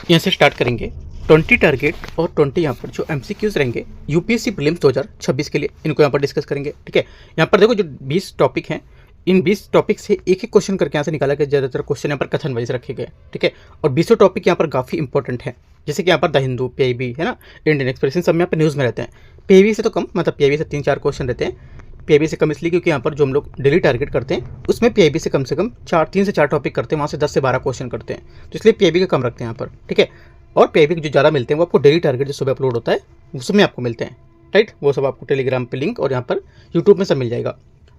यहाँ से स्टार्ट करेंगे। 20 टारगेट और 20 यहाँ पर जो एमसीक्यूज रहेंगे यूपीएससी प्रीलिम्स 2026 के लिए, इनको यहाँ पर डिस्कस करेंगे। ठीक है, यहाँ पर देखो जो 20 टॉपिक हैं, इन 20 टॉपिक से एक एक क्वेश्चन करके यहाँ से निकाला गया। ज़्यादातर क्वेश्चन यहाँ पर कथन वाइज रखे गए। ठीक है, और 20 टॉपिक यहाँ पर काफ़ी इंपॉर्टेंट है, जैसे कि यहाँ पर द हिंदू, पीआईबी है ना, इंडियन एक्सप्रेस, इन सब में यहाँ पर न्यूज़ में रहते हैं। पीआईबी से तो कम, मतलब पीआईबी से 3-4 क्वेश्चन रहते हैं। पीआईबी से कम इसलिए क्योंकि यहाँ पर जो हम लोग डेली टारगेट करते हैं उसमें पीआईबी से कम 3 से 4 टॉपिक करते हैं, वहाँ से 10 से 12 क्वेश्चन करते हैं, तो इसलिए पीआईबी का कम रखते हैं यहाँ पर। ठीक है, और पीआईबी के जो ज़्यादा मिलते हैं वो आपको डेली टारगेट जो सुबह अपलोड होता है उसमें आपको मिलते हैं। राइट, वो सब आपको टेलीग्राम पे लिंक और यहाँ पर यूट्यूब में सब मिल जाएगा।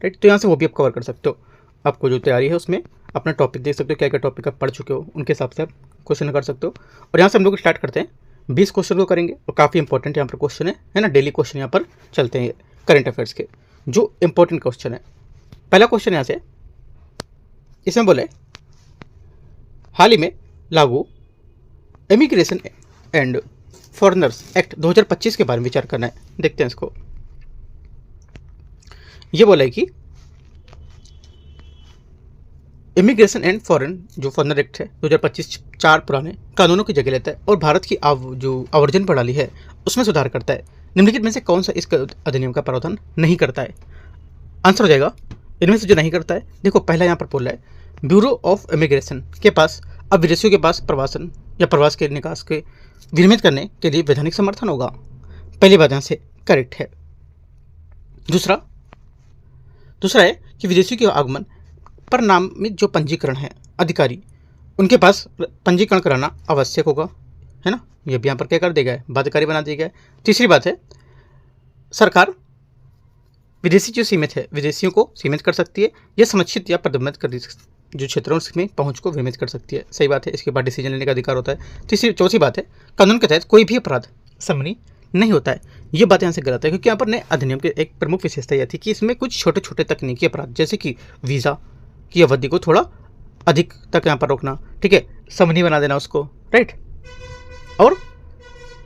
राइट, तो यहाँ से वो भी आप कवर कर सकते हो। आपको जो तैयारी है उसमें अपना टॉपिक देख सकते हो, क्या क्या टॉपिक आप पढ़ चुके हो, उनके हिसाब से आप क्वेश्चन कर सकते हो। और यहाँ से हम लोग स्टार्ट करते हैं, 20 क्वेश्चन को करेंगे और काफ़ी इंपॉर्टेंट यहाँ पर क्वेश्चन है ना, डेली क्वेश्चन यहाँ पर चलते हैं करंट अफेयर्स के, जो इंपॉर्टेंट क्वेश्चन है। पहला क्वेश्चन यहाँ से, इसमें बोले हाल ही में लागू इमिग्रेशन एंड फॉरेनर्स एक्ट 2025 के बारे में विचार करना है। देखते हैं इसको। ये बोला है कि इमिग्रेशन एंड फॉरेन जो फॉरेनर एक्ट है 2025 4 पुराने कानूनों की जगह लेता है और भारत की जो आवर्जन प्रणाली है उसमें सुधार करता है। निम्नलिखित में से कौन सा इस अधिनियम का प्रावधान नहीं करता है? आंसर हो जाएगा इनमें से जो नहीं करता है। देखो, पहला यहाँ पर बोला है ब्यूरो ऑफ इमिग्रेशन के पास अब विदेशियों के पास प्रवासन या प्रवास के निकास के विनियमित करने के लिए वैधानिक समर्थन होगा। पहली बात यहाँ से करेक्ट है। दूसरा है कि विदेशियों के आगमन पर नामित जो पंजीकरण है अधिकारी, उनके पास पंजीकरण कराना आवश्यक होगा, है ना। ये भी यहाँ पर क्या कर दिया गया है, बाध्यकारी बना दिया गया है। तीसरी बात है, सरकार विदेशी जो सीमित है विदेशियों को सीमित कर सकती है या संरक्षित या प्रतिबंधित कर जो क्षेत्रों उसमें पहुंच को विमित कर सकती है। सही बात है, इसके बाद डिसीजन लेने का अधिकार होता है। चौथी बात है, कानून के तहत कोई भी अपराध समनी नहीं होता है। ये बात यहाँ से गलत है, क्योंकि यहाँ पर नए अधिनियम की एक प्रमुख विशेषता यह थी कि इसमें कुछ छोटे छोटे तकनीकी अपराध, जैसे कि वीज़ा की अवधि को थोड़ा अधिक तक यहाँ पर रोकना, ठीक है, समनी बना देना उसको, राइट। और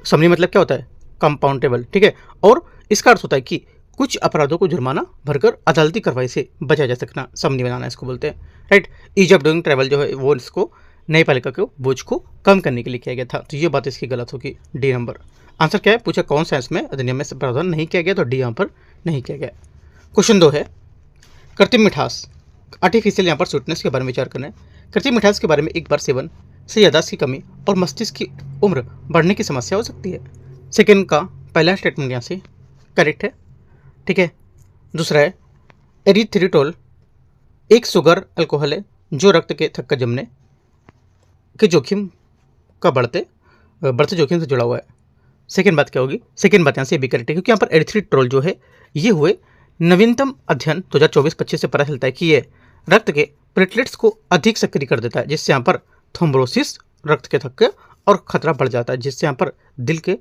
समनी मतलब क्या होता है, कंपाउंडेबल, ठीक है। और इसका अर्थ होता है कि कुछ अपराधों को जुर्माना भरकर अदालती कार्रवाई से बचा जा सकना, समनी बनाना इसको बोलते हैं, right. Ease of doing travel जो है वो इसको न्यायपालिका के बोझ को कम करने के लिए किया गया था, तो ये बात इसकी गलत होगी। डी नंबर आंसर क्या है, पूछा कौन सा इसमें अधिनियम में प्रावधान नहीं किया गया, तो डी यहाँ पर नहीं किया गया। क्वेश्चन 2 है कृत्रिम मिठास, आर्टिफिशियल यहाँ पर स्वीटनेस के बारे में विचार करना है। कृत्रिम मिठास के बारे में एक बार सेवन से याददाश्त की कमी और मस्तिष्क की उम्र बढ़ने की समस्या हो सकती है। सेकेंड का पहला स्टेटमेंट यहाँ से करेक्ट है, ठीक है। दूसरा है एरिथ्रिटोल एक शुगर अल्कोहल है जो रक्त के थक्का जमने के जोखिम का बढ़ते जोखिम से जुड़ा हुआ है। सेकेंड बात क्या होगी, सेकेंड बात यहाँ से भी करेक्ट है, क्योंकि यहाँ पर एरिथ्रिटोल जो है ये हुए नवीनतम अध्ययन 2024-25 से पता चलता है कि ये रक्त के प्लेटलेट्स को अधिक सक्रिय कर देता है, जिससे यहाँ पर थ्रोम्बोसिस, रक्त के थक्के और खतरा बढ़ जाता है, जिससे यहाँ पर दिल के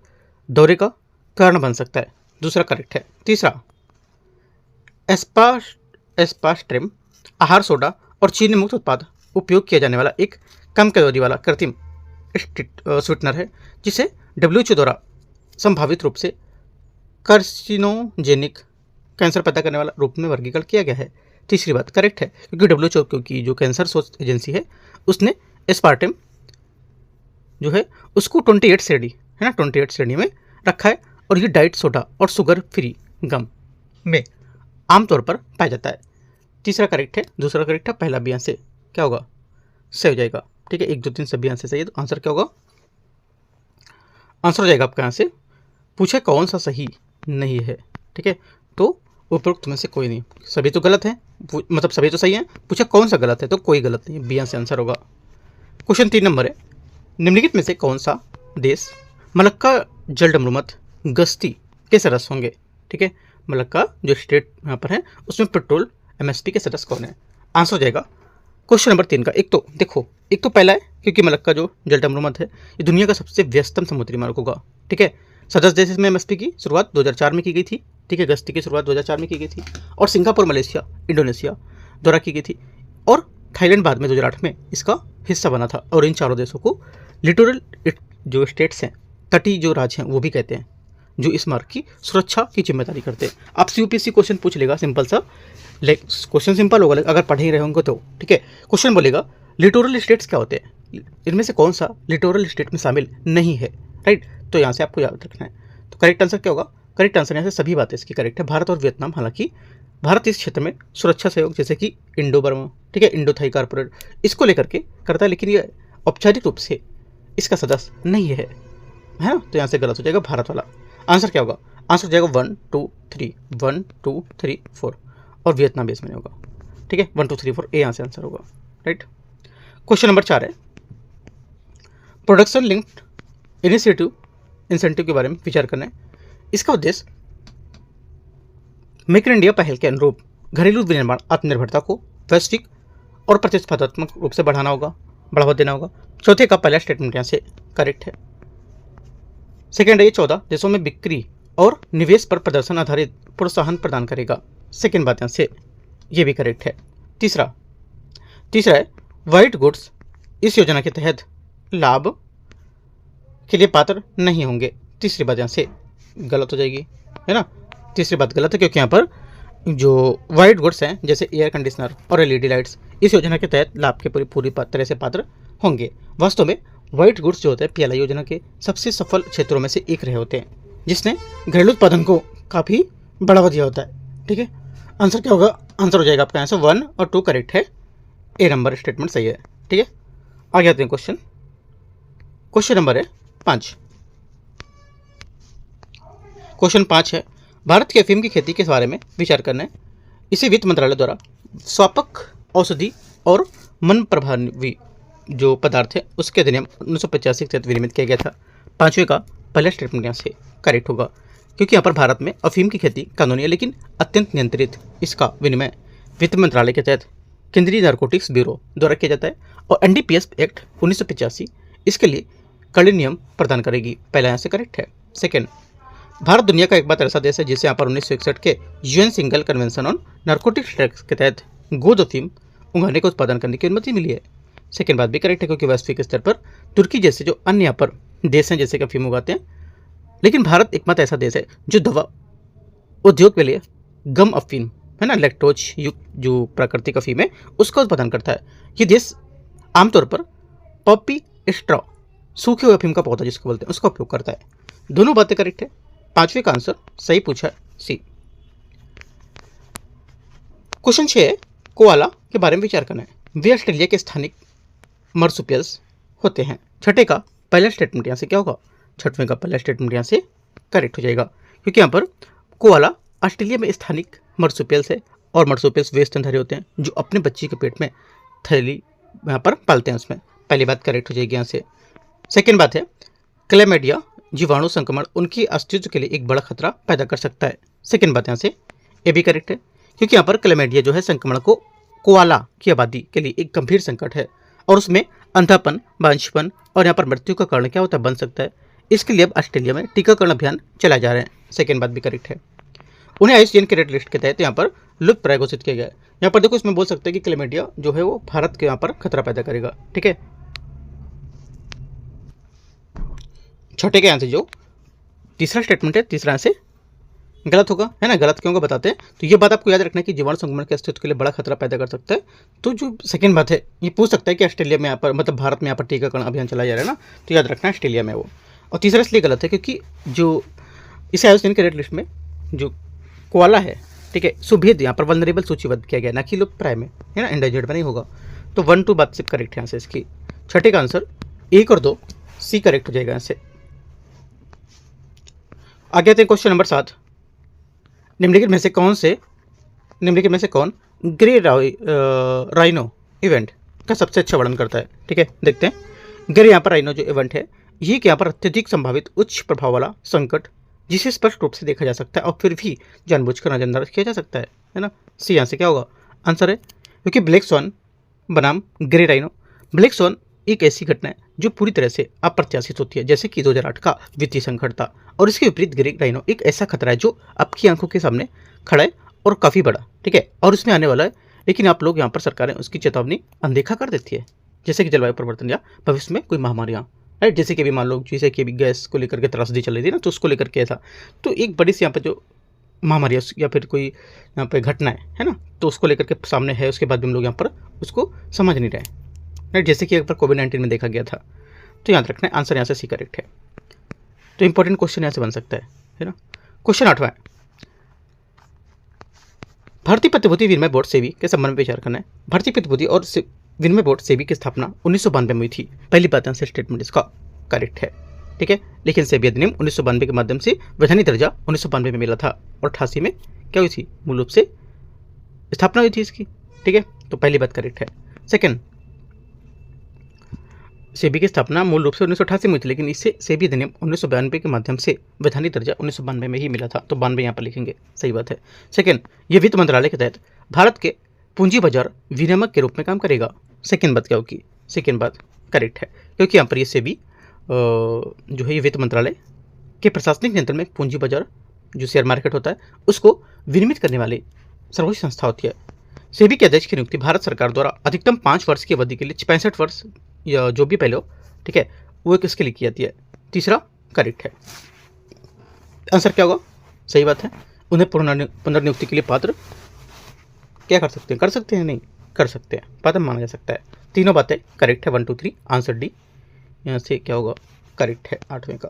दौरे का कारण बन सकता है। दूसरा करेक्ट है। तीसरा एस्पार्ट्रेम आहार सोडा और चीनी मुक्त उत्पाद उपयोग किया जाने वाला एक कम कैलोरी वाला कृत्रिम स्वीटनर है, जिसे WHO द्वारा संभावित रूप से कार्सिनोजेनिक कैंसर पैदा करने वाला रूप में वर्गीकरण किया गया है। तीसरी बात करेक्ट है, क्योंकि WHO की जो कैंसर सोच एजेंसी है उसने एस्पार्टेम जो है उसको 28 श्रेणी है ना, 28 श्रेणी में रखा है, और ये डाइट सोडा और शुगर फ्री गम में आमतौर पर पाया जाता है। तीसरा करेक्ट है, दूसरा करेक्ट है, पहला भी यहाँ से क्या होगा, सही हो जाएगा, ठीक है। 1 2 3 सभी यहाँ से सही है, तो आंसर क्या होगा, आंसर हो जाएगा आपका यहाँ से पूछे कौन सा सही नहीं है, ठीक है। तो उपरोक्त में से कोई नहीं, सभी तो गलत है, मतलब सभी तो सही है, पूछा कौन सा गलत है, तो कोई गलत नहीं है, बी यहाँ से आंसर होगा। क्वेश्चन 3 नंबर है निम्नलिखित में से कौन सा देश मलक्का जलडमरूमत गश्ती के सदस्य होंगे, ठीक है। मलक्का जो स्टेट यहाँ पर है उसमें पेट्रोल MSP के सदस्य कौन है, आंसर हो जाएगा क्वेश्चन नंबर 3 का। एक तो देखो, एक तो पहला है, क्योंकि मलक्का जो जलडमरूमत है ये दुनिया का सबसे व्यस्तम समुद्री मार्ग होगा, ठीक है। सदस्य देश में MSP की शुरुआत 2004 में की गई थी, ठीक है, गश्ती की शुरुआत 2004 में की गई थी, और सिंगापुर, मलेशिया, इंडोनेशिया द्वारा की गई थी, और थाईलैंड बाद में 2008 में इसका हिस्सा बना था। और इन चारों देशों को लिटोरल जो स्टेट्स हैं, तटीय जो राज्य हैं, वो भी कहते हैं, जो इस मार्ग की सुरक्षा की जिम्मेदारी करते हैं। आपसे यूपीएससी क्वेश्चन पूछ लेगा सिंपल सा, क्वेश्चन सिंपल होगा अगर पढ़ ही रहे होंगे तो, ठीक है। क्वेश्चन बोलेगा लिटोरल स्टेट्स क्या होते हैं, इनमें से कौन सा लिटोरल स्टेट में शामिल नहीं है, राइट। तो यहाँ से आपको याद रखना है। तो करेक्ट आंसर क्या होगा? करेक्ट आंसर यहाँ से सभी बातें इसकी करेक्ट है। भारत और वियतनाम, हालांकि भारत इस क्षेत्र में सुरक्षा सहयोग जैसे कि इंडो बर्मा, ठीक है, इंडो थाई कॉर्पोरेट, इसको लेकर के करता है, लेकिन ये औपचारिक रूप से इसका सदस्य नहीं है ना। तो यहाँ से गलत हो जाएगा भारत वाला। आंसर क्या होगा? आंसर हो जाएगा 1 2 3 1 2 3 4 और वियतनाम भी इसमें होगा, ठीक है। 1 2 3 4 ए यहाँ से आंसर होगा, राइट। क्वेश्चन नंबर 4 है प्रोडक्शन लिंक्ड इंसेंटिव के बारे में विचार करना है। इसका उद्देश्य मेक इन इंडिया पहल के अनुरूप घरेलू विनिर्माण आत्मनिर्भरता को वैश्विक और प्रतिस्पर्धात्मक रूप से बढ़ावा देना होगा। चौथे का पहला स्टेटमेंट यहाँ से करेक्ट है। सेकेंड है ये 14 देशों में बिक्री और निवेश पर प्रदर्शन आधारित प्रोत्साहन प्रदान करेगा। सेकेंड बात यहाँ से ये भी करेक्ट है। तीसरा है व्हाइट गुड्स इस योजना के तहत लाभ के लिए पात्र नहीं होंगे। तीसरी बात यहाँ से गलत हो जाएगी, है ना। तीसरी बात गलत है क्योंकि यहाँ पर जो व्हाइट गुड्स हैं जैसे एयर कंडीशनर और एलईडी लाइट्स इस योजना के तहत लाभ के पूरी तरह से पात्र होंगे। वास्तव में व्हाइट गुड्स जो होते हैं पीएलआई योजना के सबसे सफल क्षेत्रों में से एक रहे होते हैं, जिसने घरेलू उत्पादन को काफ़ी बढ़ावा दिया होता है, ठीक है। आंसर क्या होगा? आंसर हो जाएगा आपका आंसर 1 और 2 करेक्ट है। ए नंबर स्टेटमेंट सही है, ठीक है। आगे आते हैं क्वेश्चन नंबर है 5। क्वेश्चन 5 है भारत की अफीम की खेती के बारे में विचार करना है। इसे वित्त मंत्रालय द्वारा स्वापक औषधि और मन प्रभावी जो पदार्थ है उसके अधिनियम 1985 के तहत विनियमित किया गया था। पांचवें का पहला स्टेटमेंट यहाँ से करेक्ट होगा क्योंकि यहाँ पर भारत में अफीम की खेती कानूनी है लेकिन अत्यंत नियंत्रित। इसका विनिमय वित्त मंत्रालय के तहत केंद्रीय नारकोटिक्स ब्यूरो द्वारा किया जाता है और एनडीपीएस एक्ट 1985 इसके लिए कड़े नियम प्रदान करेगी। पहला यहाँ से करेक्ट है। सेकेंड, भारत दुनिया का एकमात्र ऐसा देश है जिसे यहाँ पर 1961 के UN single convention on narcotics drugs के तहत गोद अफीम उगाने का उत्पादन करने की अनुमति मिली है। सेकेंड बात भी करेक्ट है क्योंकि वैश्विक स्तर पर तुर्की जैसे जो अन्य यहाँ पर देश हैं जैसे कि अफीम उगाते हैं, लेकिन भारत एकमात्र ऐसा देश है जो दवा उद्योग के लिए गम अफीम है ना, लैक्टोज युक्त जो प्राकृतिक अफीम है उसका उत्पादन करता है। ये देश आमतौर पर पॉपी स्ट्रॉ सूखे हुए अफीम का पौधा जिसको बोलते हैं उसका उपयोग करता है। दोनों बातें करेक्ट है। पांचवें का आंसर सही पूछा है सी। क्वेश्चन 6 कोआला के बारे में विचार करना है। वे ऑस्ट्रेलिया के स्थानिक मर्सुपियल्स होते हैं। छठे का पहला स्टेटमेंट यहाँ से क्या होगा? छठवें का पहला स्टेटमेंट यहाँ से करेक्ट हो जाएगा क्योंकि यहाँ पर कोआला ऑस्ट्रेलिया में स्थानिक मर्सुपियल्स है और मर्सुपियल्स वे स्तनधारी होते हैं जो अपने बच्ची के पेट में थैली यहाँ पर पालते हैं। उसमें पहली बात करेक्ट हो जाएगी यहाँ से। सेकेंड बात है क्लेमेडिया जीवाणु संक्रमण उनकी अस्तित्व के लिए एक बड़ा खतरा पैदा कर सकता है। सेकेंड बात यहाँ से ये भी करेक्ट है क्योंकि यहाँ पर क्लेमेडिया जो है संक्रमण को कोआला की आबादी के लिए एक गंभीर संकट है और उसमें अंधापन, बांझपन और यहाँ पर मृत्यु का कारण क्या होता है बन सकता है। इसके लिए अब ऑस्ट्रेलिया में टीकाकरण अभियान चलाए जा रहे हैं। सेकेंड बात भी करेक्ट है। उन्हें आईसीएन के रेड लिस्ट के तहत यहाँ पर लुप्त प्राय घोषित किया गया है। यहाँ पर देखो इसमें बोल सकते हैं कि क्लेमेडिया जो है वो भारत के यहाँ पर खतरा पैदा करेगा, ठीक है। छठे के आंसर जो तीसरा स्टेटमेंट है तीसरा आंसर गलत होगा, है ना। गलत क्यों होगा बताते हैं। तो ये बात आपको याद रखना है कि जीवाणु संक्रमण के अस्तित्व के लिए बड़ा खतरा पैदा कर सकता है। तो जो सेकंड बात है ये पूछ सकता है कि ऑस्ट्रेलिया में यहाँ पर मतलब भारत में यहाँ पर टीकाकरण अभियान चलाया जा रहा है ना, तो याद रखना है ऑस्ट्रेलिया में वो। और तीसरा इसलिए गलत है क्योंकि जो इस आईसीएन के रेड लिस्ट में जो कोआला है, ठीक है, सुभेद यहाँ पर वल्नरेबल सूचीबद्ध किया गया ना कि लुप्त प्राय में, है ना, एंडेंजर्ड में नहीं होगा। तो 1 2 बात सिर्फ करेक्ट है यहाँ से इसकी। छठे का आंसर 1 और 2 सी करेक्ट हो जाएगा यहाँ से। आगे आते हैं क्वेश्चन नंबर 7। निम्नलिखित में से कौन ग्रे राइनो इवेंट का सबसे अच्छा वर्णन करता है? ठीक है, देखते हैं। ग्रे यहाँ पर राइनो जो इवेंट है ये यहाँ पर अत्यधिक संभावित उच्च प्रभाव वाला संकट जिसे स्पष्ट रूप से देखा जा सकता है और फिर भी जानबूझकर नजरअंदाज किया जा सकता है ना। सी यहाँ से क्या होगा? आंसर है क्योंकि ब्लैक स्वान बनाम ग्रे राइनो। ब्लैक स्वान एक ऐसी घटना है जो पूरी तरह से अप्रत्याशित होती है जैसे कि 2008 का वित्तीय संकट था, और इसके विपरीत ग्रे राइनो एक ऐसा खतरा है जो आपकी आंखों के सामने खड़ा है और काफ़ी बड़ा, ठीक है, और उसमें आने वाला है, लेकिन आप लोग यहाँ पर सरकारें उसकी चेतावनी अनदेखा कर देती है जैसे कि जलवायु परिवर्तन या भविष्य में कोई महामारियाँ, राइट। जैसे कि अभी मान लो जैसे कि अभी गैस को लेकर के त्रासदी चल रही थी ना, तो उसको लेकर के ऐसा तो एक बड़ी सी यहाँ पर जो महामारी या फिर कोई यहाँ पर घटना है ना, तो उसको लेकर के सामने है, उसके बाद भी हम लोग यहाँ पर उसको समझ नहीं रहे। राइट, जैसे कि एक बार कोविड-19 में देखा गया था। तो याद रखना है, आंसर यहाँ से सी करेक्ट है। तो इंपॉर्टेंट क्वेश्चन यहाँ से बन सकता है ना। क्वेश्चन 8वां है, भारतीय प्रतिभूति विनिमय बोर्ड सेबी के संबंध में विचार करना है। भारतीय प्रतिभूति और विनिमय बोर्ड सेबी की स्थापना 1992 में हुई थी। पहली बात आंसर स्टेटमेंट इसका करेक्ट है, ठीक है। लेकिन सेबी अधिनियम 1992 के माध्यम से वैधानिक दर्जा 1992 में मिला था और 88 में क्या हुई थी, मूल रूप से स्थापना हुई थी इसकी, ठीक है। तो पहली बात करेक्ट है। सेकंड, सेबी की स्थापना मूल रूप से 1988 में हुई थी, लेकिन इससे सेबी अधिनियम 1992 के माध्यम से वैधानिक दर्जा 1992 में ही मिला था। तो 92 यहाँ पर लिखेंगे, सही बात है। सेकंड, ये वित्त मंत्रालय के तहत भारत के पूंजी बाजार विनियामक के रूप में काम करेगा। सेकंड बात क्या होगी, सेकंड बात करेक्ट है, क्योंकि यहाँ पर ये सेबी जो है ये वित्त मंत्रालय के प्रशासनिक नियंत्रण में पूंजी बाजार जो शेयर मार्केट होता है उसको विनियमित करने वाली सर्वोच्च संस्था होती है। सेबी के अध्यक्ष की नियुक्ति भारत सरकार द्वारा अधिकतम 5 वर्ष की अवधि के लिए 65 वर्ष या जो भी पहले हो, ठीक है, वो किसके लिए की जाती है। तीसरा करेक्ट है, आंसर क्या होगा, सही बात है। उन्हें पुनर्नियुक्ति के लिए पात्र क्या कर सकते हैं नहीं कर सकते हैं, पात्र माना जा सकता है। तीनों बातें करेक्ट है, 1 2 3 आंसर डी यहाँ से क्या होगा, करेक्ट है 8वें का।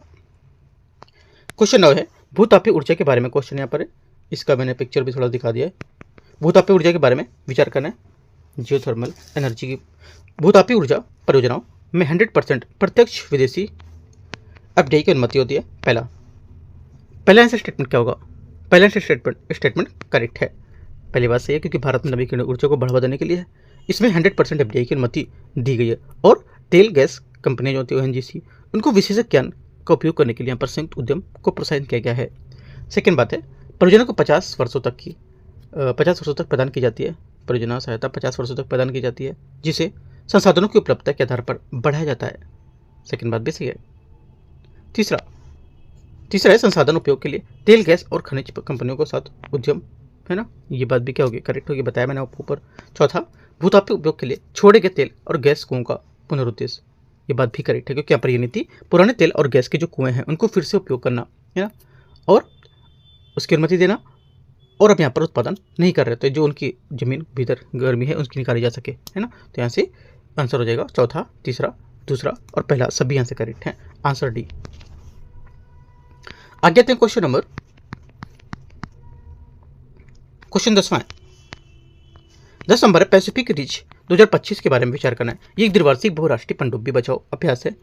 क्वेश्चन 9 है, भूतापीय ऊर्जा के बारे में क्वेश्चन यहाँ पर है, इसका मैंने पिक्चर भी थोड़ा दिखा दिया है। भूतापीय ऊर्जा के बारे में विचार करना है। जियोथर्मल एनर्जी की भूतापीय ऊर्जा परियोजनाओं में 100% प्रत्यक्ष विदेशी एफडीआई की अनुमति होती है। पहला आंसर स्टेटमेंट क्या होगा, पहला आंसर स्टेटमेंट करेक्ट है। पहली बात सही है, क्योंकि भारत में नवीकरणीय ऊर्जा को बढ़ावा देने के लिए इसमें 100% एफडीआई की अनुमति दी गई है और तेल गैस कंपनियां जो होती है ओएनजीसी, उनको विशेषज्ञ ज्ञान का उपयोग करने के लिए यहाँ पर संयुक्त उद्यम को प्रोत्साहित किया गया है। सेकेंड बात है, परियोजना को 50 वर्षों तक प्रदान की जाती है। परियोजना सहायता 50 वर्षों तक प्रदान की जाती है, जिसे संसाधनों की उपलब्धता के आधार पर बढ़ाया जाता है। सेकेंड बात भी सही है। तीसरा है, संसाधन उपयोग के लिए तेल गैस और खनिज कंपनियों के साथ उद्यम, है ना, ये बात भी क्या होगी, करेक्ट होगी, बताया मैंने आपको ऊपर। चौथा, भूतापीय उपयोग के लिए छोड़े गए तेल और गैस कुओं का पुनरुद्देश्य, ये बात भी करेक्ट है, क्योंकि यहाँ पर ये नीति पुराने तेल और गैस के जो कुएं हैं उनको फिर से उपयोग करना है ना, और उसकी अनुमति देना, और अब यहाँ पर उत्पादन नहीं कर रहे थे, जो उनकी जमीन भीतर गर्मी है उसकी निकाली जा सके, है ना। तो यहाँ से आंसर हो जाएगा चौथा, तीसरा, दूसरा और पहला, सभी यहाँ से करेक्ट है, आंसर डी। आगे आते हैं क्वेश्चन 10वां है। 10 नंबर है, पैसिफिक रिच 2025 के बारे में विचार करना है। ये एक द्विवार्षिक बहुराष्ट्रीय पनडुब्बी बचाओ अभ्यास है।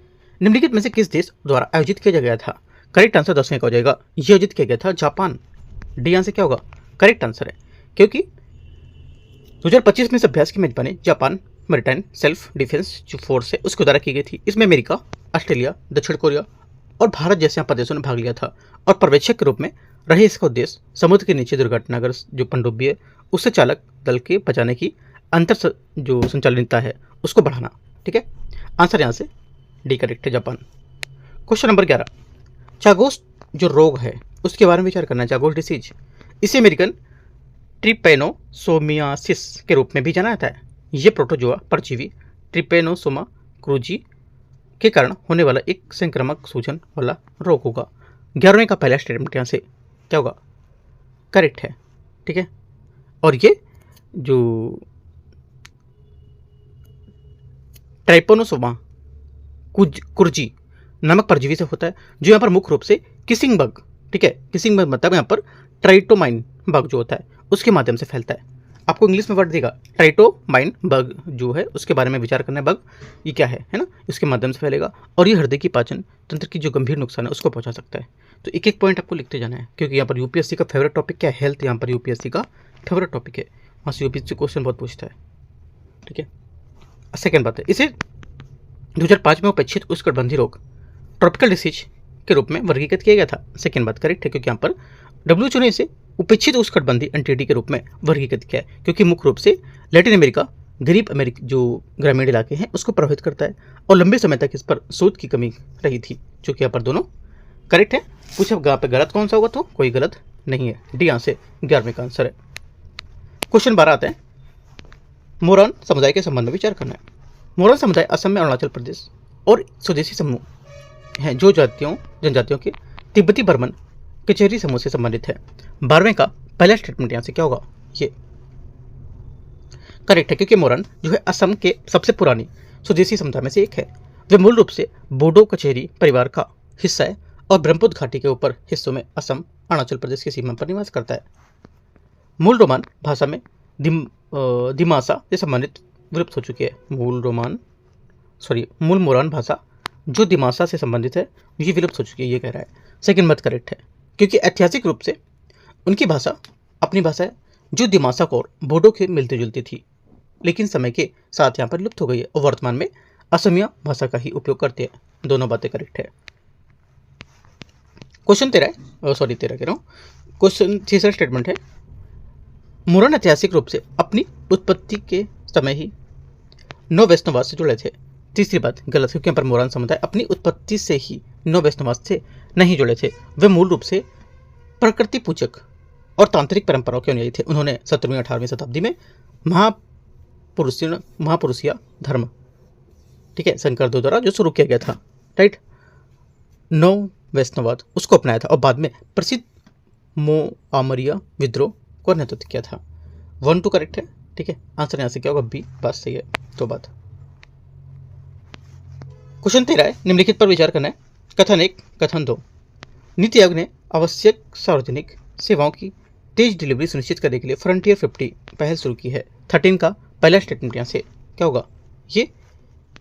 निम्नलिखित में से किस देश द्वारा आयोजित किया गया था। करेक्ट आंसर 10वें का हो जाएगा, ये आयोजित किया गया था जापान। डी आंसर क्या होगा, करेक्ट आंसर है, क्योंकि 2025 में इस अभ्यास की मेजबानी जापान मैरीटाइम सेल्फ डिफेंस जो फोर्स है उसके द्वारा की गई थी। इसमें अमेरिका, ऑस्ट्रेलिया, दक्षिण कोरिया और भारत जैसे प्रदेशों ने भाग लिया था और पर्यवेक्षक के रूप में रहे। इसका उद्देश्य समुद्र के नीचे दुर्घटनाग्रस्त जो पनडुब्बी है उससे चालक दल के बचाने की अंतर जो संचालनता है उसको बढ़ाना, ठीक है। आंसर यहाँ से डी करेक्ट है, जापान। क्वेश्चन नंबर 11, चागोस जो रोग है उसके बारे में विचार करना है। चागोस डिसीज, इसे अमेरिकन ट्रिपेनोसोमियासिस के रूप में भी जाना जाता है। ये प्रोटोजोआ परजीवी ट्रिपेनोसोमा क्रूजी के कारण होने वाला एक संक्रामक सूजन वाला रोग होगा। 11वें का पहला स्टेटमेंट यहाँ से क्या होगा, करेक्ट है, ठीक है। और ये जो ट्राइपेनोसोमा कुर्जी नामक परजीवी से होता है, जो यहाँ पर मुख्य रूप से किसिंग बग, ठीक है, किसिंग बग मतलब यहाँ पर ट्राइटोमाइन बग जो होता है उसके माध्यम से फैलता है। आपको इंग्लिश में वर्ड देगा ट्राइटोमाइन बग जो है उसके बारे में विचार करना है। बग ये क्या है ना, इसके माध्यम से फैलेगा और ये हृदय की पाचन तंत्र की जो गंभीर नुकसान है उसको पहुंचा सकता है। तो एक एक पॉइंट आपको लिखते जाना है, क्योंकि यहाँ पर यूपीएससी का फेवरेट टॉपिक क्या है, हेल्थ यहाँ पर यूपीएससी का फेवरेट टॉपिक है, वहाँ से यूपीएससी क्वेश्चन बहुत पूछता है, ठीक है। सेकेंड बात है, इसे 2005 में उपेक्षित उष्णकटिबंधीय रोग ट्रॉपिकल डिसीज के रूप में वर्गीकृत किया गया था। सेकेंड बात करेक्ट है, क्योंकि यहाँ पर WHO ने इसे उपेक्षित उष्णकटिबंधीय एनटीडी के रूप में वर्गीकृत किया है, क्योंकि मुख्य रूप से लैटिन अमेरिका, गरीब अमेरिका जो ग्रामीण इलाके हैं उसको प्रभावित करता है और लंबे समय तक इस पर शोध की कमी रही थी, जो कि यहाँ पर दोनों करेक्ट है। पूछा यहाँ पे गलत कौन सा होगा, तो कोई गलत नहीं है, डी यहाँ से 11वें का आंसर है। क्वेश्चन 12 आता है, मोरन समुदाय के संबंध में विचार करना है। मोरन समुदाय असम में अरुणाचल प्रदेश और स्वदेशी समूह हैं जो जनजातियों के तिब्बती बर्मन कचहरी समूह से संबंधित है। 12वें का पहला स्टेटमेंट यहाँ से क्या होगा, ये करेक्ट है, क्योंकि मोरन जो है असम के सबसे पुरानी स्वदेशी समुदाय में से एक है। वे मूल रूप से बोडो कचेरी परिवार का हिस्सा है और ब्रह्मपुत्र घाटी के ऊपर हिस्सों में असम अरुणाचल प्रदेश की सीमा पर निवास करता है। मूल रोमान भाषा में दिमासा से संबंधित विलुप्त हो चुकी है। मूल मोरान भाषा जो दिमासा से संबंधित है ये विलुप्त हो चुकी है, ये कह रहा है। सेकंड मत करेक्ट है, क्योंकि ऐतिहासिक रूप से उनकी भाषा अपनी भाषा है जो दिमासा और बोडो के मिलती जुलती थी, लेकिन समय के साथ यहाँ पर लुप्त हो गई है और वर्तमान में असमिया भाषा का ही उपयोग करते हैं। दोनों बातें करेक्ट है। क्वेश्चन 13 कह रहा हूँ। क्वेश्चन तीसरा स्टेटमेंट है, मुरन ऐतिहासिक रूप से अपनी उत्पत्ति के समय ही नौ वैष्णववाद से जुड़े थे। तीसरी बात गलत है, क्योंकि यहाँ पर मोरान समुदाय अपनी उत्पत्ति से ही नौ वैष्णववाद से नहीं जुड़े थे। वे मूल रूप से प्रकृति पूजक और तांत्रिक परंपराओं के अनुयायी थे। उन्होंने 17वीं 18वीं शताब्दी में महापुरुषीय धर्म, ठीक है, शंकर देव द्वारा जो शुरू किया गया था, राइट, नौ वैष्णववाद, उसको अपनाया था और बाद में प्रसिद्ध मोआमरिया विद्रोह को नेतृत्व किया था। 1 2 करेक्ट है, ठीक है। आंसर यहाँ से क्या होगा, बी बात सही है। तो बात क्वेश्चन 13 है, निम्नलिखित पर विचार करना है। कथन 1, कथन 2, नीति आयोग ने आवश्यक सार्वजनिक सेवाओं की तेज डिलीवरी सुनिश्चित करने के लिए फ्रंटियर 50 पहल शुरू की है। 13 का पहला स्टेटमेंट यहाँ से क्या होगा, ये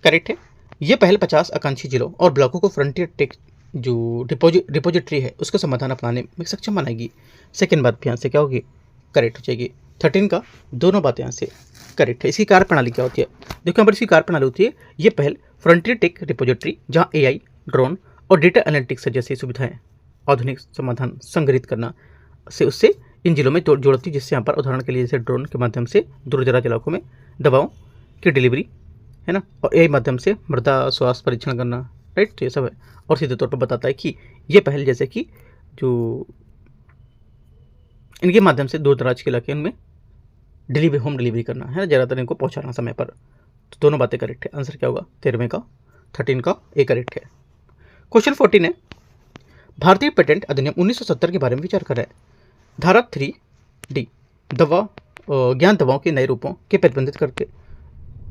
करेक्ट है। ये पहल 50 आकांक्षी जिलों और ब्लॉकों को फ्रंटियर टेक जो डिपोजिटरी है उसका समाधान अपनाने में सक्षम बनाएगी। सेकेंड बात भी यहाँ से क्या होगी, करेक्ट हो जाएगी। 13 का दोनों बातें यहाँ से करेक्ट है। इसकी कार्य प्रणाली क्या होती है, देखो यहाँ पर इसकी कार्य प्रणाली होती है, ये पहल फ्रंटियर टेक डिपोजिटरी, जहाँ AI, ड्रोन और डेटा एनालिटिक्स जैसी सुविधाएं आधुनिक समाधान संग्रहित करना से उससे इन जिलों में जोड़ती, जिससे यहाँ पर उदाहरण के लिए जैसे ड्रोन के माध्यम से दूर दराज इलाकों में दवाओं की डिलीवरी है ना, और AI माध्यम से मृदा स्वास्थ्य परीक्षण करना, राइट, तो ये सब है। और सीधे तौर पर बताता है कि ये पहल जैसे कि जो इनके माध्यम से दूर दराज के इलाके उनमें होम डिलीवरी करना है ना, ज़्यादातर इनको पहुँचाना समय पर। तो दोनों बातें करेक्ट है। आंसर क्या होगा, 13 का 13 का ए करेक्ट है। क्वेश्चन 14 है, भारतीय पेटेंट अधिनियम 1970 के बारे में विचार कर रहा है। धारा 3D ज्ञान दवाओं के नए रूपों के प्रतिबंधित करके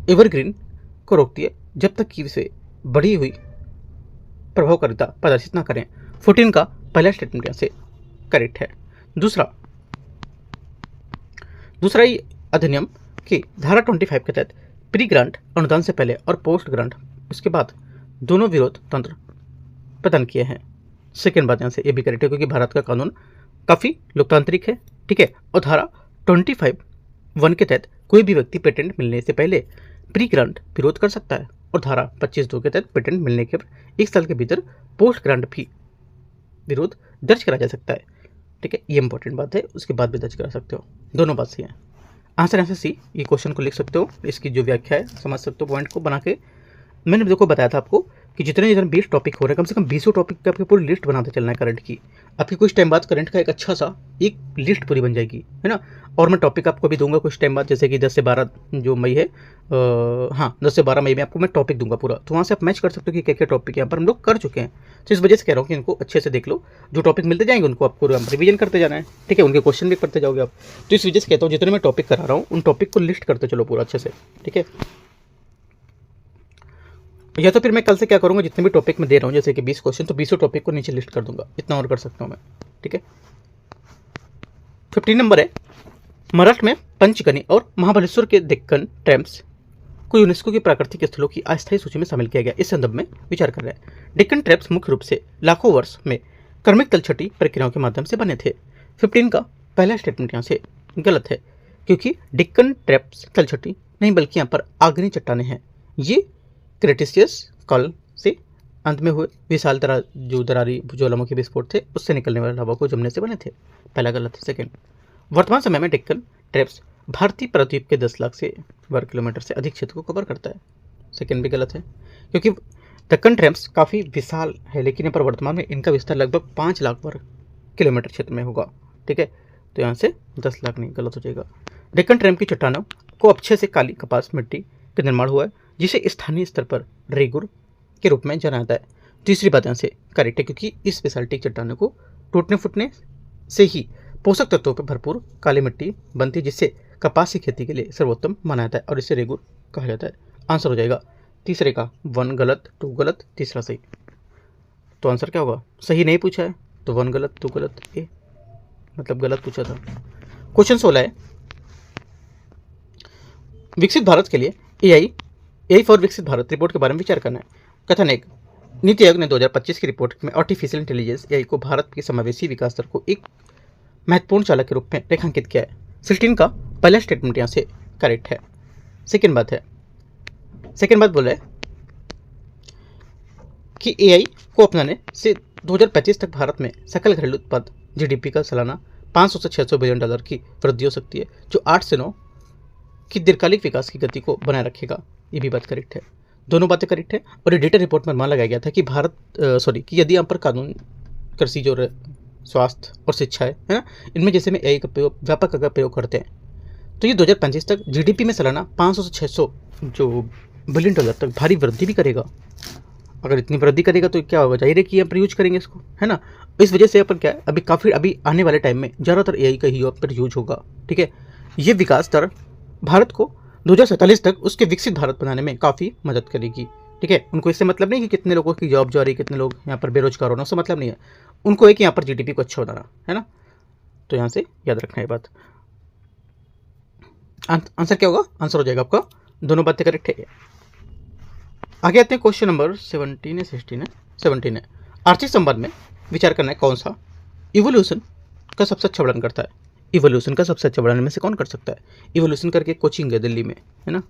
एवरग्रीन को रोकती है जब तक कि इसे बढ़ी हुई प्रभावकारिता प्रदर्शित ना करें। 14 का पहला स्टेटमेंट यहाँ से करेक्ट है। दूसरा ही अधिनियम की धारा 25 के तहत प्री ग्रांट अनुदान से पहले और पोस्ट ग्रांट इसके बाद दोनों विरोध तंत्र प्रदान किए हैं। सेकेंड बात यहाँ से ये भी करेक्ट है, क्योंकि भारत का कानून काफ़ी लोकतांत्रिक है, ठीक है। और धारा 25(1) के तहत कोई भी व्यक्ति पेटेंट मिलने से पहले प्री ग्रांट विरोध कर सकता है, और धारा 25(2) के तहत पेटेंट मिलने के 1 साल के भीतर पोस्ट ग्रांट भी विरोध दर्ज करा जा सकता है, ठीक है। ये इंपॉर्टेंट बात है, उसके बाद भी दर्ज करा सकते हो। दोनों बात सही है। आंसर यहाँ से सी, ये क्वेश्चन को लिख सकते हो, इसकी जो व्याख्या है समझ सकते हो पॉइंट को बना के। मैंने देखो बताया था आपको कि जितने 20 टॉपिक हो रहे हैं, कम से कम 20 टॉपिक का आपकी पूरी लिस्ट बनाते चलना है करंट की। आपकी कुछ टाइम बाद करंट का एक अच्छा सा एक लिस्ट पूरी बन जाएगी, है ना। और मैं टॉपिक आपको भी दूंगा कुछ टाइम बाद, जैसे कि 10 से 12 जो मई है, 10 से 12 मई में आपको मैं टॉपिक दूंगा पूरा, तो वहाँ से आप मैच कर सकते हो कि क्या क्या टॉपिक यहाँ पर हम लोग कर चुके हैं। तो इस वजह से कह रहा हूँ कि इनको अच्छे से देख लो, जो टॉपिक मिलते जाएंगे उनको आपको रिवीजन करते जाना है, ठीक है। उनके क्वेश्चन भी करते जाओगे आप। तो इस वजह से कहता हूँ जितने मैं टॉपिक करा रहा हूँ उन टॉपिक को लिस्ट करते चलो पूरा अच्छे से, ठीक है। या तो फिर मैं कल से क्या करूँगा, जितने भी टॉपिक मैं दे रहा हूँ जैसे कि 20 क्वेश्चन, तो 20 टॉपिक को नीचे लिस्ट कर दूंगा, इतना और कर सकता हूँ मैं, ठीक है। 15 नंबर है, महाराष्ट्र में पंचगनी और महाबलेश्वर के डेक्कन ट्रैम्प्स को यूनेस्को की प्राकृतिक स्थलों की अस्थायी सूची में शामिल किया गया। इस संदर्भ में विचार कर रहे हैं। डेक्कन ट्रैम्प्स मुख्य रूप से लाखों वर्ष में क्रमिक तलछटी प्रक्रियाओं के माध्यम से बने थे। 15 का पहला स्टेटमेंट यहाँ से गलत है, क्योंकि डेक्कन ट्रैम्प्स तलछटी नहीं बल्कि यहाँ पर आग्नेय चट्टाने हैं। ये क्रेटेशियस काल से अंत में हुए विशाल दरारी ज्वालामुखी विस्फोट थे, उससे निकलने वाले लावा को जमने से बने थे। पहला गलत है। सेकेंड, वर्तमान समय में डेक्कन ट्रैम्प्स भारतीय प्रायद्वीप के 10 लाख से वर्ग किलोमीटर से अधिक क्षेत्र को कवर करता है। सेकेंड भी गलत है, क्योंकि डेक्कन ट्रैम्प्स काफ़ी विशाल है, लेकिन यहाँ पर वर्तमान में इनका विस्तार लगभग 5 लाख वर्ग किलोमीटर क्षेत्र में होगा, ठीक है। तो यहाँ से 10 लाख नहीं, गलत हो जाएगा। डेक्कन ट्रैम्प की चट्टानों को अच्छे से काली कपास मिट्टी का निर्माण हुआ है, जिसे स्थानीय स्तर पर रेगुर के रूप में जाना जाता है। तीसरी बात यहाँ से करेक्ट है, क्योंकि इस बेसाल्टिक चट्टानों को टूटने फूटने से ही पोषक तत्वों पर भरपूर काली मिट्टी बनती है, जिससे कपास की खेती के लिए सर्वोत्तम माना जाता है और इसे रेगुर कहा जाता है। आंसर हो जाएगा तीसरे का 1 गलत, 2 गलत, तीसरा सही। तो आंसर क्या होगा? सही नहीं पूछा है तो 1 गलत, 2 गलत, ए मतलब गलत पूछा था। क्वेश्चन 16 है, विकसित भारत के लिए एआई फॉर विकसित भारत रिपोर्ट के बारे में विचार करना है। कथन 1, नीति आयोग ने 2025 की रिपोर्ट में आर्टिफिशियल इंटेलिजेंस एआई को भारत के समावेशी विकास दर को एक महत्वपूर्ण चालक के रूप में रेखांकित किया है। 16 का पहला स्टेटमेंट यहाँ से करेक्ट है। सेकेंड बात बोल रहा है कि एआई को अपनाने से 2025 तक भारत में सकल घरेलू उत्पाद जीडीपी का सालाना 500 से 600 बिलियन डॉलर की वृद्धि हो सकती है, जो 8 से 9 की दीर्घकालिक विकास की गति को बनाए रखेगा। ये भी बात करेक्ट है, दोनों बातें करेक्ट है। और ये डेटा रिपोर्ट में अनुमान लगाया गया था कि कि यदि यहाँ पर कानून, कृषि, जो स्वास्थ्य और शिक्षा है ना, इनमें जैसे में एआई का व्यापक अगर प्रयोग करते हैं तो ये 2025 तक जीडीपी में सालाना 500 से 600 जो बिलियन डॉलर तक भारी वृद्धि भी करेगा। अगर इतनी वृद्धि करेगा तो क्या होगा? जाहिर है कि यहाँ पर यूज करेंगे इसको, है ना। इस वजह से अपन क्या है, अभी आने वाले टाइम में ज़्यादातर एआई का ही यहाँ पर यूज होगा। ठीक है, ये विकास दर भारत को 2047 तक उसके विकसित भारत बनाने में काफ़ी मदद करेगी। ठीक है, उनको इससे मतलब नहीं कि कितने लोगों की जॉब जा रही है, कितने लोग यहाँ पर बेरोजगार होना, उससे मतलब नहीं है। उनको एक यहाँ पर जीडीपी को अच्छा बनाना है ना, तो यहाँ से याद रखना है बात। आंसर क्या होगा? आंसर हो जाएगा आपका, दोनों बातें करेक्ट है। आगे आते हैं, क्वेश्चन नंबर 17 है, 16 है, 17 है। आर्थिक संबंध में विचार करना है कौन सा इवोल्यूशन का सबसे अच्छा वर्णन करता है। इवोल्यूशन का सबसे अच्छा वर्णन में से कौन कर सकता है? इवोल्यूशन करके कोचिंग है दिल्ली में, है ना।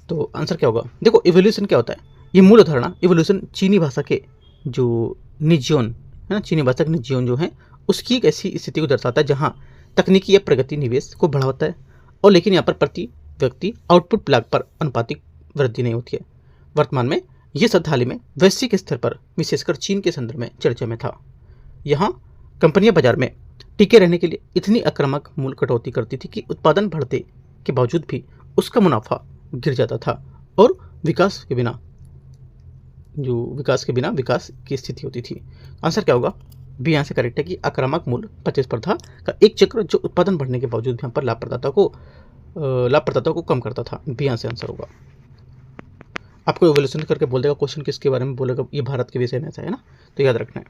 तो आंसर क्या होगा? देखो, इवोल्यूशन क्या होता है, ये मूल अवधारणा इवोल्यूशन चीनी भाषा के जो निजियोन है ना, चीनी भाषा के निजियोन जो है उसकी एक ऐसी स्थिति को दर्शाता है जहाँ तकनीकी या प्रगति निवेश को बढ़ाता है, और लेकिन यहाँ पर प्रति व्यक्ति आउटपुट लाभ पर अनुपातिक वृद्धि नहीं होती है। वर्तमान में ये शब्द हाल ही में वैश्विक स्तर पर विशेषकर चीन के संदर्भ में चर्चा में था। यहाँ कंपनियां बाजार में टिके रहने के लिए इतनी आक्रामक मूल्य कटौती करती थी कि उत्पादन बढ़ते के बावजूद भी उसका मुनाफा गिर जाता था, और विकास के बिना विकास की स्थिति होती थी। आंसर क्या होगा? बी यहाँ से करेक्ट है कि आक्रामक मूल्य प्रतिस्पर्धा का एक चक्र जो उत्पादन बढ़ने के बावजूद भी यहाँ पर लाभप्रदाता को कम करता था। बी यहाँ से आंसर होगा। आपको इवोल्यूशन करके बोल देगा, क्वेश्चन किसके बारे में बोलेगा, ये भारत के विषय में ऐसा है ना, तो याद रखना है।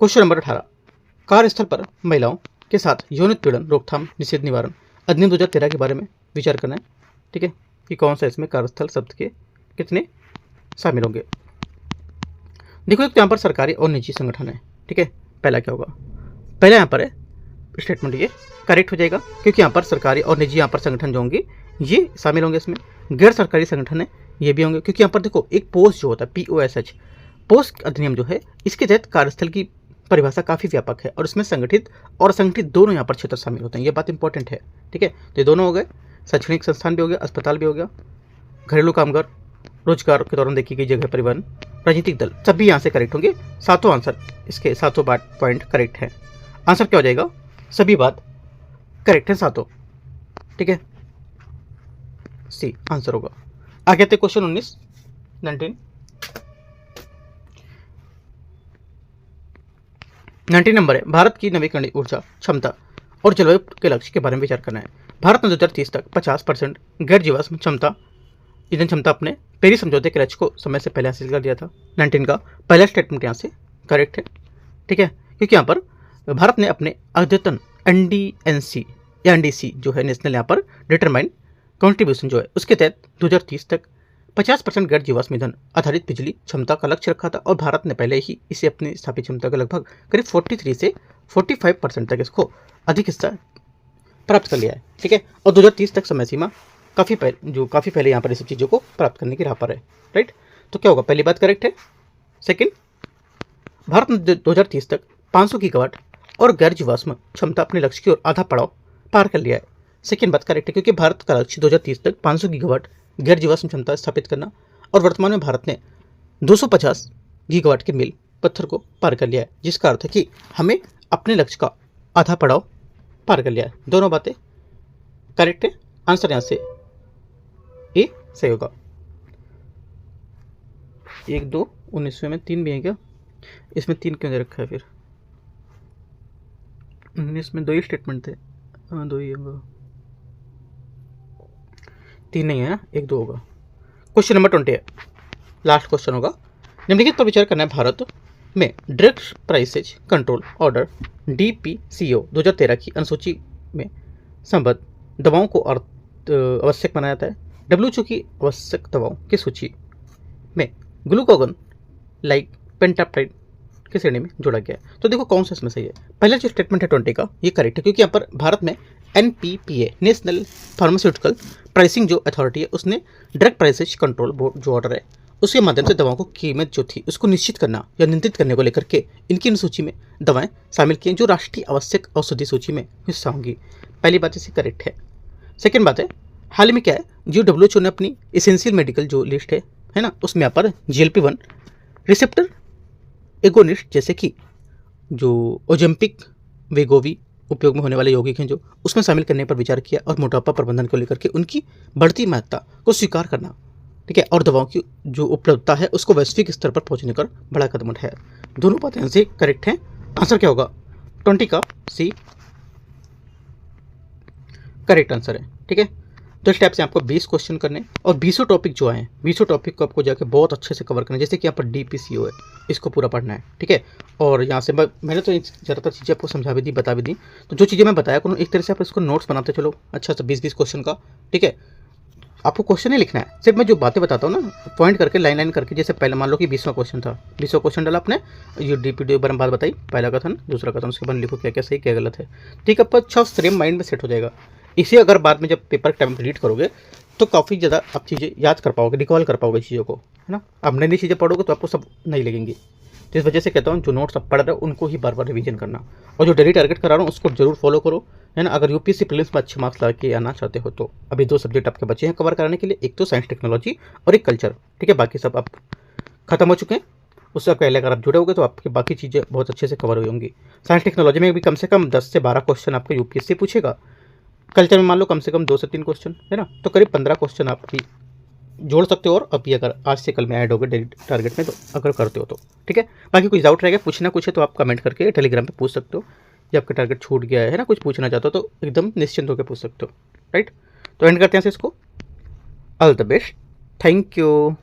क्वेश्चन नंबर 18, कार्यस्थल पर महिलाओं के साथ यौन उत्पीड़न रोकथाम निषेध निवारण अधिनियम 2013 के बारे में विचार करना है। ठीक है, कि कौन सा इसमें कार्यस्थल शब्द के कितने शामिल होंगे। देखो, एक तो यहाँ पर सरकारी और निजी संगठन है। ठीक है, पहला क्या होगा? पहला यहाँ पर है स्टेटमेंट, ये करेक्ट हो जाएगा, क्योंकि यहाँ पर सरकारी और निजी यहाँ पर संगठन जो होंगे ये शामिल होंगे इसमें। गैर सरकारी संगठन है, ये भी होंगे, क्योंकि यहाँ पर देखो एक पोस्ट जो होता है POSH, पोस्ट अधिनियम जो है, इसके तहत कार्यस्थल की परिभाषा काफ़ी व्यापक है और इसमें संगठित और असंगठित दोनों यहाँ पर क्षेत्र शामिल होते हैं। ये बात इंपॉर्टेंट है। ठीक है, तो ये दोनों हो गए, शैक्षणिक संस्थान भी हो गया, अस्पताल भी हो गया, घरेलू कामगार, रोजगार के दौरान देखी गई जगह, परिवहन, राजनीतिक दल, सभी यहाँ से करेक्ट होंगे। सातों आंसर इसके, सातों पॉइंट करेक्ट है। आंसर क्या हो जाएगा? सभी बात करेक्ट है, सातों। ठीक है, सी आंसर होगा। आगे आते क्वेश्चन 19 नंबर है, भारत की नवीकरणीय ऊर्जा क्षमता और जलवायु के लक्ष्य के बारे में विचार करना है। भारत ने 2030 तक 50% गैर जीवाश्म ईंधन क्षमता अपने पेरिस समझौते के लक्ष्य को समय से पहले हासिल कर दिया था। 19 का पहला स्टेटमेंट यहाँ से करेक्ट है। ठीक है, क्योंकि यहाँ पर भारत ने अपने अद्यतन NDNC या NDC जो है, नेशनल यहाँ पर डिटरमाइंड कॉन्ट्रीब्यूशन जो है, उसके तहत 2030 तक 50% गैर जीवाश्म ईंधन आधारित बिजली क्षमता का लक्ष्य रखा था, और भारत ने पहले ही इसे अपनी स्थापित क्षमता का लगभग करीब 43 से 45% तक इसको अधिक हिस्सा प्राप्त कर लिया है। ठीक है, और 2030 तक समय सीमा काफ़ी पहले यहाँ पर इस सब चीज़ों को प्राप्त करने की राह पर है। राइट, तो क्या होगा? पहली बात करेक्ट है। सेकेंड, भारत ने 2030 तक 500 गीगावाट और गैर जीवाश्म क्षमता अपने लक्ष्य की ओर आधा पड़ाव पार कर लिया है। सेकेंड बात करेक्ट है, क्योंकि भारत का लक्ष्य 2030 तक 500 गीगावाट गैर जीवाश्म क्षमता स्थापित करना, और वर्तमान में भारत ने 250 गीगावाट के मील पत्थर को पार कर लिया है, जिसका अर्थ है कि हमें अपने लक्ष्य का आधा पड़ाव पार कर लिया है। दोनों बातें करेक्ट है। आंसर यहाँ से ए सही होगा। 1, 2, 19वें में 3 भी है क्या? इसमें 3 क्यों दे रखा है फिर? 19 में 2 ही स्टेटमेंट थे। हाँ, 2 ही होगा, 3 नहीं है ना, 1, 2 होगा। क्वेश्चन नंबर 20 है, लास्ट क्वेश्चन होगा। निम्नलिखित पर विचार करना है, भारत में drug prices control order DPCO 2013 की अनुसूची में संबद्ध दवाओं को आवश्यक माना जाता है। WHO की आवश्यक दवाओं की सूची में ग्लूकागोन लाइक पेंटाप्टाइड की श्रेणी में जोड़ा गया है। तो देखो कौन सा इसमें सही है। पहला जो स्टेटमेंट है 20 का, ये करेक्ट है, क्योंकि यहाँ पर भारत में NPPA नेशनल फार्मास्यूटिकल प्राइसिंग जो अथॉरिटी है, उसने ड्रग प्राइसेज कंट्रोल बोर्ड जो ऑर्डर है, उसके माध्यम से दवाओं को कीमत जो थी उसको निश्चित करना या नियंत्रित करने को लेकर के इनकी सूची में दवाएं शामिल की हैं जो राष्ट्रीय आवश्यक औषधि सूची में हिस्सा होंगी। पहली बात इसे करेक्ट है। सेकेंड बात है, हाल में क्या है, जो WHO ने अपनी एसेंशियल मेडिकल जो लिस्ट है ना, उसमें यहाँ पर GLP-1 रिसेप्टर एगोनिस्ट जैसे कि जो ओजेम्पिक वेगोवी उपयोग में होने वाले यौगिक हैं जो, उसमें शामिल करने पर विचार किया और मोटापा प्रबंधन को लेकर के उनकी बढ़ती महत्ता को स्वीकार करना, ठीक है, और दवाओं की जो उपलब्धता है उसको वैश्विक स्तर पर पहुंचने का बड़ा कदम उठाया। दोनों बातें से करेक्ट हैं। आंसर क्या होगा? 20 का C करेक्ट आंसर है, ठीक है। तो इस टाइप से आपको 20 क्वेश्चन करने और 20 टॉपिक जो आए हैं, 20 टॉपिक को आपको जाके बहुत अच्छे से कवर करना है। जैसे कि यहाँ पर DPCO है, इसको पूरा पढ़ना है, ठीक है। और यहाँ से मैंने तो ज़्यादातर चीज़ें आपको समझा भी दी, बता भी दी। तो जो चीज़ें मैं बताया करूँ, एक तरह से आप इसको नोट्स बनाते चलो अच्छा सा 20-20 क्वेश्चन का, ठीक है। आपको क्वेश्चन नहीं लिखना है, सिर्फ मैं जो बातें बताता हूँ ना, पॉइंट करके लाइन करके। जैसे पहले मान लो कि 20वां क्वेश्चन था, 20वां क्वेश्चन डाला आपने, ये DPDO बारे में बात बताई, पहला कथन दूसरा कथन, उसके बाद लिखो क्या क्या सही क्या गलत है, ठीक है। आपका अच्छा फ्रेम माइंड में सेट हो जाएगा। इसे अगर बाद में जब पेपर टाइम पर रीड करोगे तो काफ़ी ज़्यादा आप चीज़ें याद कर पाओगे, रिकॉल कर पाओगे चीज़ों को, है ना। अब नई नई चीज़ें पढ़ोगे तो आपको सब नहीं लगेंगी। तो इस वजह से कहता हूँ जो नोट्स आप पढ़ रहे हो उनको ही बार बार रिवीजन करना, और जो डेली टारगेट करा रहा हूँ उसको जरूर फॉलो करो, है ना। अगर UPSC प्रीलिम्स में अच्छे मार्क्स ला के आना चाहते हो तो अभी 2 सब्जेक्ट आपके बचे हैं कवर कराने के लिए, एक तो साइंस टेक्नोलॉजी और एक कल्चर, ठीक है। बाकी सब आप खत्म हो चुके हैं। उससे पहले अगर आप जुड़े होगे तो आपकी बाकी चीज़ें बहुत अच्छे से कवर हुई होंगी। साइंस टेक्नोलॉजी में भी कम से कम 10 से 12 क्वेश्चन आपको UPSC पूछेगा। कल्चर में मान लो कम से कम 2 से 3 क्वेश्चन, है ना। तो करीब 15 क्वेश्चन आप भी जोड़ सकते हो, और अभी अगर आज से कल में ऐड हो गए डेली टारगेट में तो अगर करते हो तो, ठीक है। बाकी कुछ डाउट रहेगा, पूछना कुछ है तो आप कमेंट करके टेलीग्राम पे पूछ सकते हो। जब आपका टारगेट छूट गया है ना, कुछ पूछना चाहते हो तो एकदम निश्चिंत होकर पूछ सकते हो, राइट। तो एंड करते हैं इसको। All the best, thank you.